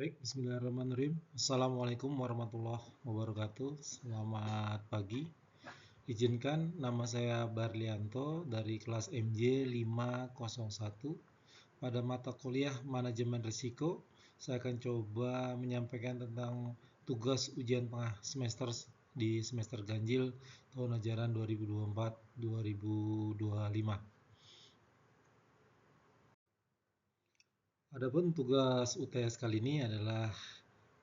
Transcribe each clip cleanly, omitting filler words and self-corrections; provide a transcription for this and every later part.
Baik, bismillahirrahmanirrahim. Assalamualaikum warahmatullahi wabarakatuh. Selamat pagi. Izinkan nama saya Barlianto dari kelas MJ 501. Pada mata kuliah Manajemen Risiko, saya akan coba menyampaikan tentang tugas ujian tengah semester di semester ganjil tahun ajaran 2024-2025. Adapun tugas UTS kali ini adalah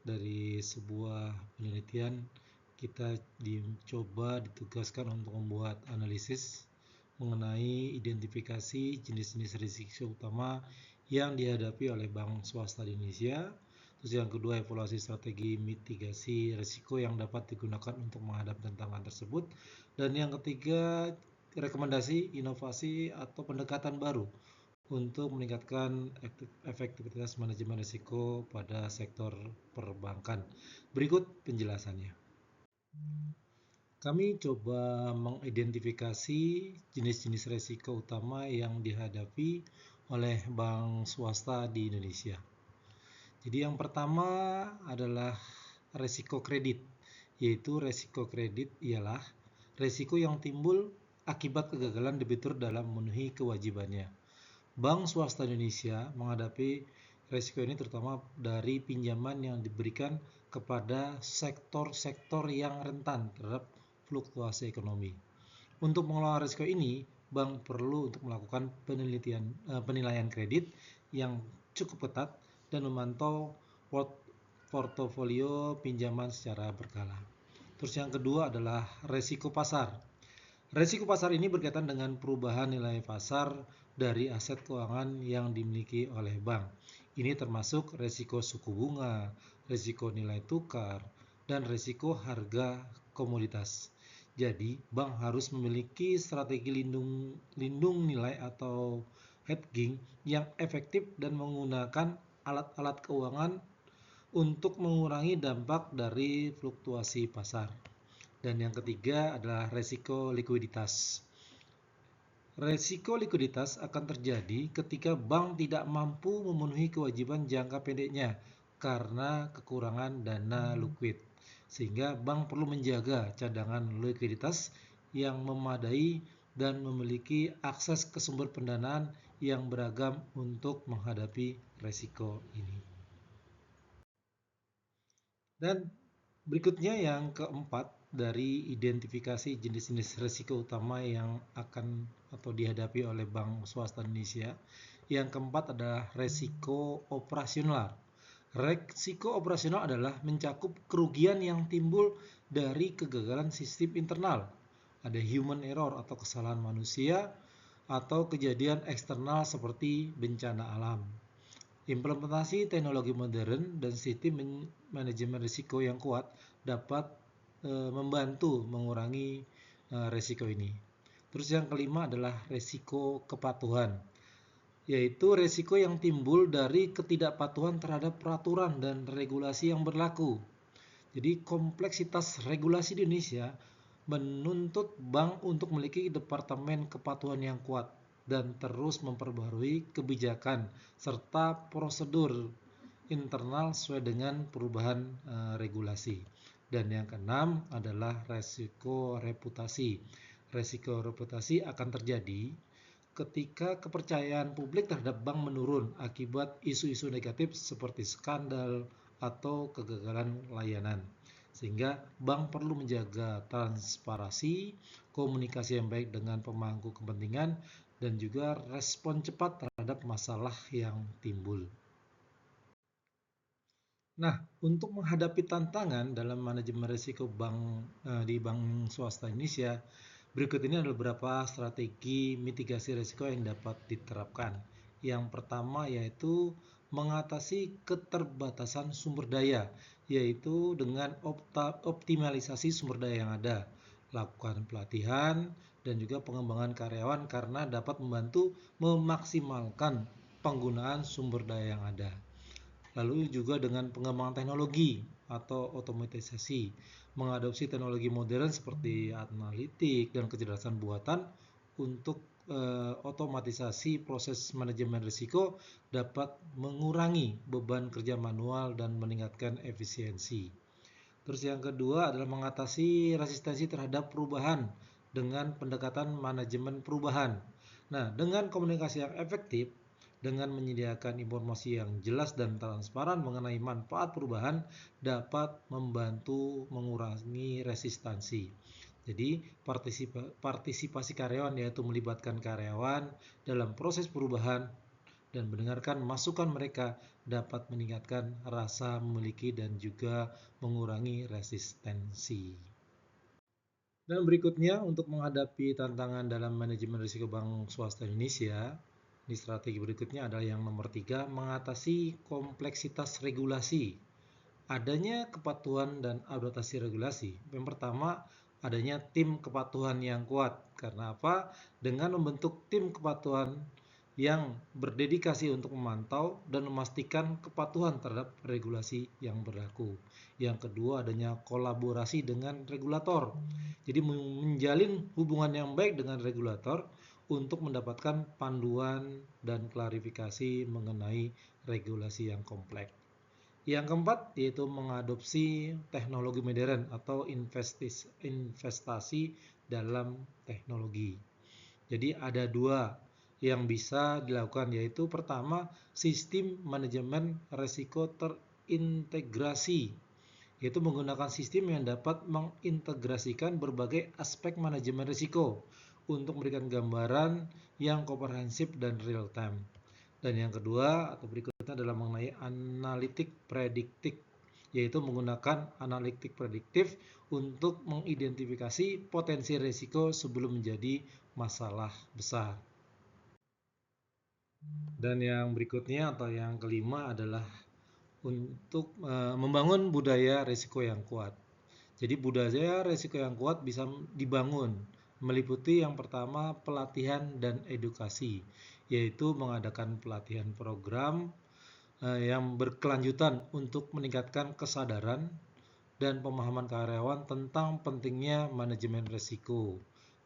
dari sebuah penelitian. Kita ditugaskan untuk membuat analisis mengenai identifikasi jenis-jenis risiko utama yang dihadapi oleh bank swasta di Indonesia. Terus yang kedua, evaluasi strategi mitigasi risiko yang dapat digunakan untuk menghadapi tantangan tersebut. Dan yang ketiga, rekomendasi inovasi atau pendekatan baru untuk meningkatkan efektivitas manajemen risiko pada sektor perbankan. Berikut penjelasannya. Kami coba mengidentifikasi jenis-jenis risiko utama yang dihadapi oleh bank swasta di Indonesia. Jadi yang pertama adalah risiko kredit, yaitu risiko kredit ialah risiko yang timbul akibat kegagalan debitur dalam memenuhi kewajibannya. Bank swasta Indonesia menghadapi risiko ini terutama dari pinjaman yang diberikan kepada sektor-sektor yang rentan terhadap fluktuasi ekonomi. Untuk mengelola risiko ini, bank perlu untuk melakukan penilaian kredit yang cukup ketat dan memantau portofolio pinjaman secara berkala. Terus yang kedua adalah risiko pasar. Risiko pasar ini berkaitan dengan perubahan nilai pasar dari aset keuangan yang dimiliki oleh bank. Ini termasuk risiko suku bunga, risiko nilai tukar, dan risiko harga komoditas. Jadi, bank harus memiliki strategi lindung nilai atau hedging yang efektif dan menggunakan alat-alat keuangan untuk mengurangi dampak dari fluktuasi pasar. Dan yang ketiga adalah risiko likuiditas. Risiko likuiditas akan terjadi ketika bank tidak mampu memenuhi kewajiban jangka pendeknya karena kekurangan dana likuid, sehingga bank perlu menjaga cadangan likuiditas yang memadai dan memiliki akses ke sumber pendanaan yang beragam untuk menghadapi risiko ini. Dan berikutnya yang keempat, dari identifikasi jenis-jenis risiko utama yang akan atau dihadapi oleh bank swasta Indonesia. Yang keempat adalah risiko operasional. Risiko operasional adalah mencakup kerugian yang timbul dari kegagalan sistem internal. Ada human error atau kesalahan manusia atau kejadian eksternal seperti bencana alam. Implementasi teknologi modern dan sistem manajemen risiko yang kuat dapat membantu mengurangi risiko ini. Terus yang kelima adalah risiko kepatuhan, yaitu risiko yang timbul dari ketidakpatuhan terhadap peraturan dan regulasi yang berlaku. Jadi kompleksitas regulasi di Indonesia menuntut bank untuk memiliki departemen kepatuhan yang kuat dan terus memperbarui kebijakan serta prosedur internal sesuai dengan perubahan regulasi. Dan yang keenam adalah risiko reputasi. Risiko reputasi akan terjadi ketika kepercayaan publik terhadap bank menurun akibat isu-isu negatif seperti skandal atau kegagalan layanan. Sehingga bank perlu menjaga transparansi, komunikasi yang baik dengan pemangku kepentingan, dan juga respon cepat terhadap masalah yang timbul. Nah, untuk menghadapi tantangan dalam manajemen risiko di bank swasta Indonesia, berikut ini adalah beberapa strategi mitigasi risiko yang dapat diterapkan. Yang pertama yaitu mengatasi keterbatasan sumber daya, yaitu dengan optimalisasi sumber daya yang ada, lakukan pelatihan dan juga pengembangan karyawan karena dapat membantu memaksimalkan penggunaan sumber daya yang ada. Lalu juga dengan pengembangan teknologi atau otomatisasi, mengadopsi teknologi modern seperti analitik dan kecerdasan buatan untuk otomatisasi proses manajemen risiko dapat mengurangi beban kerja manual dan meningkatkan efisiensi. Terus yang kedua adalah mengatasi resistensi terhadap perubahan dengan pendekatan manajemen perubahan. Nah, dengan komunikasi yang efektif, dengan menyediakan informasi yang jelas dan transparan mengenai manfaat perubahan dapat membantu mengurangi resistansi. Jadi, partisipasi karyawan yaitu melibatkan karyawan dalam proses perubahan dan mendengarkan masukan mereka dapat meningkatkan rasa memiliki dan juga mengurangi resistensi. Dan berikutnya untuk menghadapi tantangan dalam manajemen risiko bank swasta Indonesia, di strategi berikutnya adalah yang nomor 3, mengatasi kompleksitas regulasi. Adanya kepatuhan dan adaptasi regulasi. Yang pertama, adanya tim kepatuhan yang kuat. Karena apa? Dengan membentuk tim kepatuhan yang berdedikasi untuk memantau dan memastikan kepatuhan terhadap regulasi yang berlaku. Yang kedua, adanya kolaborasi dengan regulator. Jadi menjalin hubungan yang baik dengan regulator untuk mendapatkan panduan dan klarifikasi mengenai regulasi yang kompleks. Yang keempat yaitu mengadopsi teknologi modern atau investasi dalam teknologi. Jadi ada dua yang bisa dilakukan, yaitu pertama sistem manajemen risiko terintegrasi, yaitu menggunakan sistem yang dapat mengintegrasikan berbagai aspek manajemen risiko untuk memberikan gambaran yang komprehensif dan real time. Dan yang kedua atau berikutnya adalah mengenai analitik prediktif, yaitu menggunakan analitik prediktif untuk mengidentifikasi potensi risiko sebelum menjadi masalah besar. Dan yang berikutnya atau yang kelima adalah untuk membangun budaya risiko yang kuat. Jadi budaya risiko yang kuat bisa dibangun meliputi yang pertama pelatihan dan edukasi, yaitu mengadakan pelatihan program yang berkelanjutan untuk meningkatkan kesadaran dan pemahaman karyawan tentang pentingnya manajemen risiko.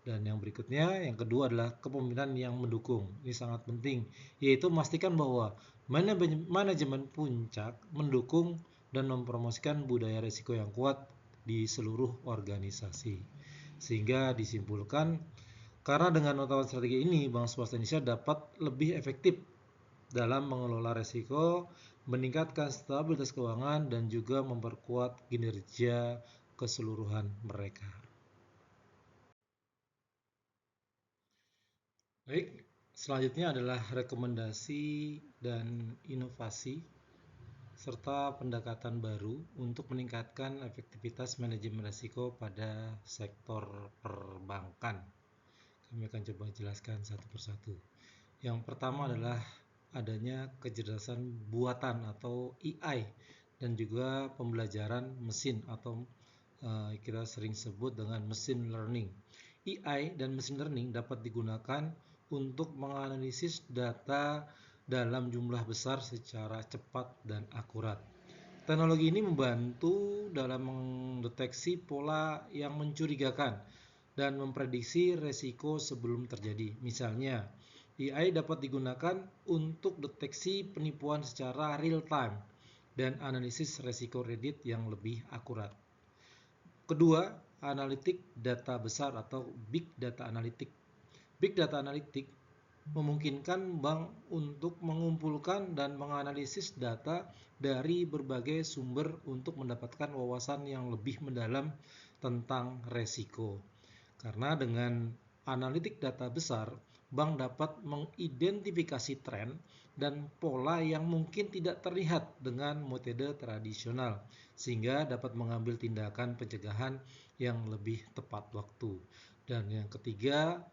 Dan yang berikutnya, yang kedua adalah kepemimpinan yang mendukung. Ini sangat penting, yaitu memastikan bahwa manajemen puncak mendukung dan mempromosikan budaya risiko yang kuat di seluruh organisasi. Sehingga disimpulkan, karena dengan mengetahui strategi ini, Bank Swasta Indonesia dapat lebih efektif dalam mengelola risiko, meningkatkan stabilitas keuangan, dan juga memperkuat kinerja keseluruhan mereka. Baik, selanjutnya adalah rekomendasi dan inovasi serta pendekatan baru untuk meningkatkan efektivitas manajemen risiko pada sektor perbankan. Kami akan coba jelaskan satu persatu. Yang pertama adalah adanya kecerdasan buatan atau AI dan juga pembelajaran mesin atau kita sering sebut dengan machine learning. AI dan machine learning dapat digunakan untuk menganalisis data dalam jumlah besar secara cepat dan akurat. Teknologi ini membantu dalam mendeteksi pola yang mencurigakan dan memprediksi resiko sebelum terjadi. Misalnya, AI dapat digunakan untuk deteksi penipuan secara real time dan analisis resiko kredit yang lebih akurat. Kedua, analitik data besar atau big data analytic. Big data analytic memungkinkan bank untuk mengumpulkan dan menganalisis data dari berbagai sumber untuk mendapatkan wawasan yang lebih mendalam tentang resiko. Karena dengan analitik data besar, bank dapat mengidentifikasi tren dan pola yang mungkin tidak terlihat dengan metode tradisional, sehingga dapat mengambil tindakan pencegahan yang lebih tepat waktu. Dan yang ketiga,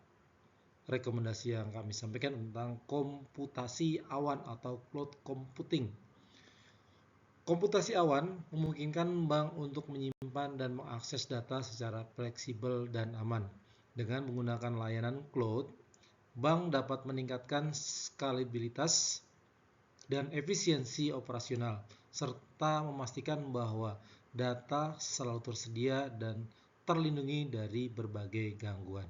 rekomendasi yang kami sampaikan tentang komputasi awan atau cloud computing. Komputasi awan memungkinkan bank untuk menyimpan dan mengakses data secara fleksibel dan aman. Dengan menggunakan layanan cloud, bank dapat meningkatkan skalabilitas dan efisiensi operasional, serta memastikan bahwa data selalu tersedia dan terlindungi dari berbagai gangguan.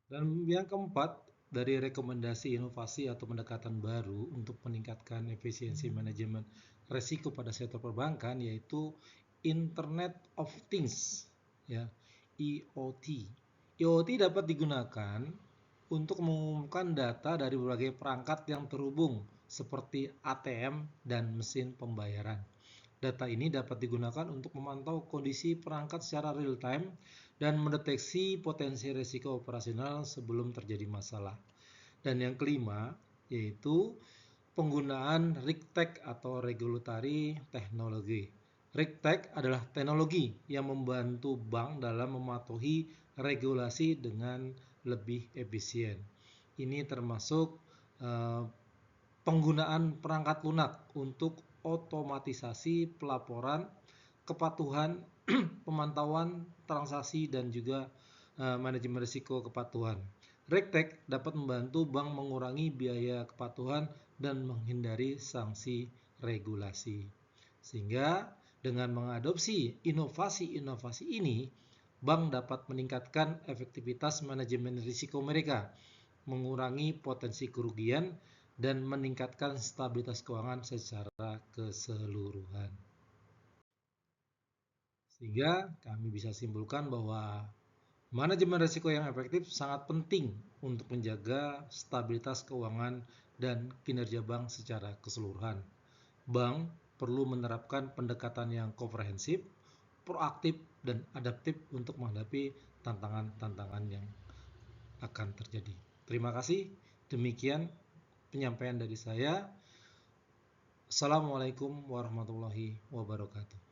Dan yang keempat, dari rekomendasi inovasi atau pendekatan baru untuk meningkatkan efisiensi manajemen resiko pada sektor perbankan yaitu Internet of Things, ya, IoT. IoT dapat digunakan untuk mengumumkan data dari berbagai perangkat yang terhubung seperti ATM dan mesin pembayaran. Data ini dapat digunakan untuk memantau kondisi perangkat secara real time dan mendeteksi potensi risiko operasional sebelum terjadi masalah. Dan yang kelima, yaitu penggunaan RegTech atau Regulatory Technology. RegTech adalah teknologi yang membantu bank dalam mematuhi regulasi dengan lebih efisien. Ini termasuk penggunaan perangkat lunak untuk otomatisasi pelaporan, kepatuhan, pemantauan transaksi dan juga manajemen risiko kepatuhan. RegTech dapat membantu bank mengurangi biaya kepatuhan dan menghindari sanksi regulasi. Sehingga dengan mengadopsi inovasi-inovasi ini, bank dapat meningkatkan efektivitas manajemen risiko mereka, mengurangi potensi kerugian, dan meningkatkan stabilitas keuangan secara keseluruhan. Sehingga kami bisa simpulkan bahwa manajemen risiko yang efektif sangat penting untuk menjaga stabilitas keuangan dan kinerja bank secara keseluruhan. Bank perlu menerapkan pendekatan yang komprehensif, proaktif, dan adaptif untuk menghadapi tantangan-tantangan yang akan terjadi. Terima kasih. Demikian penyampaian dari saya. Assalamualaikum warahmatullahi wabarakatuh.